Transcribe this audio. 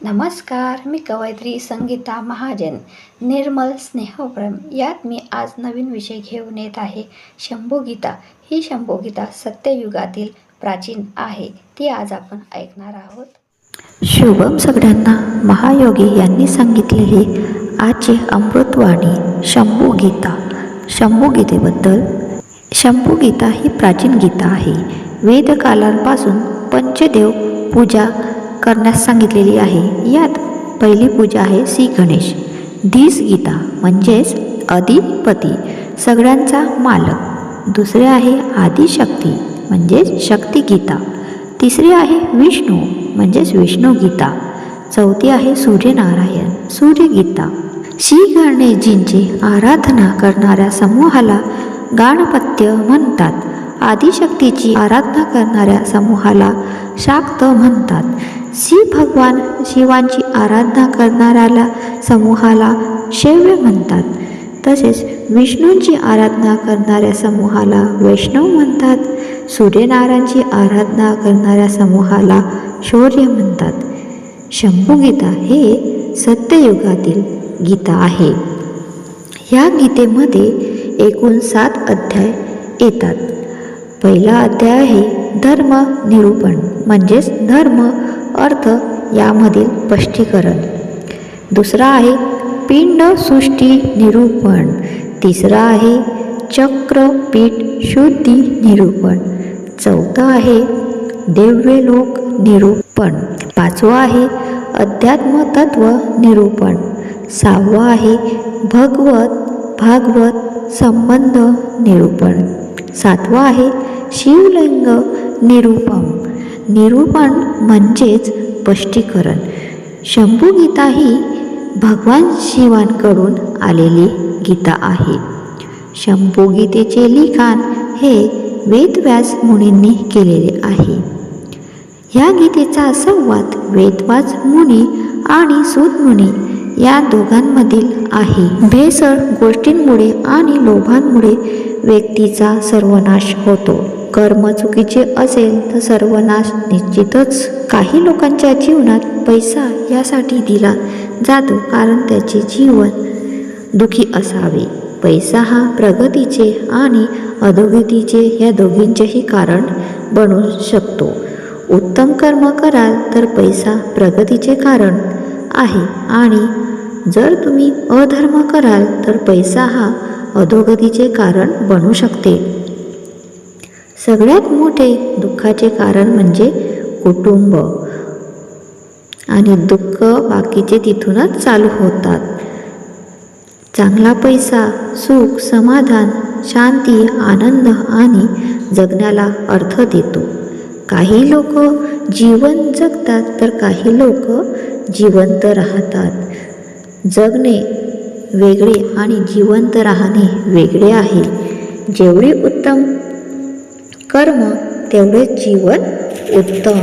नमस्कार, मी कवयित्री संगीता महाजन. निर्मल स्नेहप्रेम यात मी आज नवीन विषय घेऊन येत आहे. शंभूगीता. ही शंभूगीता सत्ययुगातील प्राचीन आहे. ती आज आपण ऐकणार आहोत. शुभम सगळ्यांना. महायोगी यांनी सांगितलेली आजची अमृतवाणी शंभूगीता. शंभूगीतेबद्दल. शंभूगीता ही प्राचीन गीता आहे. वेदकालांपासून पंचदेव पूजा करण्यास सांगितलेली आहे. यात पहिली पूजा आहे श्री गणेश. धीस गीता म्हणजेच अधिपती, सगळ्यांचा मालक. दुसरे आहे आदिशक्ती म्हणजेच शक्ती गीता. तिसरी आहे विष्णू म्हणजेच विष्णू गीता. चौथी आहे सूर्यनारायण सूर्यगीता. श्री गणेशजींची आराधना करणाऱ्या समूहाला गणपत्य म्हणतात. आदिशक्तीची आराधना करणाऱ्या समूहाला शाक्त म्हणतात. श्री भगवान शिवांची आराधना करणाऱ्याला समूहाला शैव म्हणतात. तसेच विष्णूंची आराधना करणाऱ्या समूहाला वैष्णव म्हणतात. सूर्यनारायणाची आराधना करणाऱ्या समूहाला शौर्य म्हणतात. शंभूगीता हे सत्ययुगातील गीता आहे. या गीतेमध्ये एकूण 7 अध्याय येतात. पहिला अध्याय आहे धर्म निरूपण म्हणजेच धर्म अर्थ यामधील स्पष्टीकरण. दुसरा आहे पिंड सृष्टी निरूपण. तिसरा आहे चक्रपीठ शुद्धी निरूपण. चौथा आहे दिव्यलोक निरूपण. पाचवा आहे अध्यात्म तत्व निरूपण. सहावा आहे भागवत संबंध निरूपण. सातवा आहे शिवलिंग निरूपण म्हणजेच स्पष्टीकरण. शंभूगीता ही भगवान शिवांकडून आलेली गीता आहे. शंभूगीतेचे लिखाण हे वेदव्यास मुनींनी केलेले आहे. या गीतेचा संवाद वेदव्यास मुनी आणि सूत मुनी या दोघांमधील आहे. भेसळ गोष्टींमुळे आणि लोभांमुळे व्यक्तीचा सर्वनाश होतो. कर्म चुकीचे असेल तर सर्वनाश निश्चितच. काही लोकांच्या जीवनात पैसा यासाठी दिला जातो कारण त्याचे जीवन दुःखी असावे. पैसा हा प्रगतीचे आणि अधोगतीचे या दोघींचेही कारण बनू शकतो. उत्तम कर्म कराल तर पैसा प्रगतीचे कारण आहे आणि जर तुम्ही अधर्म कराल तर पैसा हा अधोगतीचे कारण बनू शकते. सगळ्यात मोठे दुःखाचे कारण म्हणजे कुटुंब आणि दुःख बाकीचे तिथूनच चालू होतात. चांगला पैसा सुख, समाधान, शांती, आनंद आणि जगण्याला अर्थ देतो. काही लोक जीवन जगतात तर काही लोक जिवंत राहतात. जगणे वेगळे आणि जिवंत राहणे वेगळे आहे. जेवढे उत्तम कर्म तेवढे जीवन उत्तम.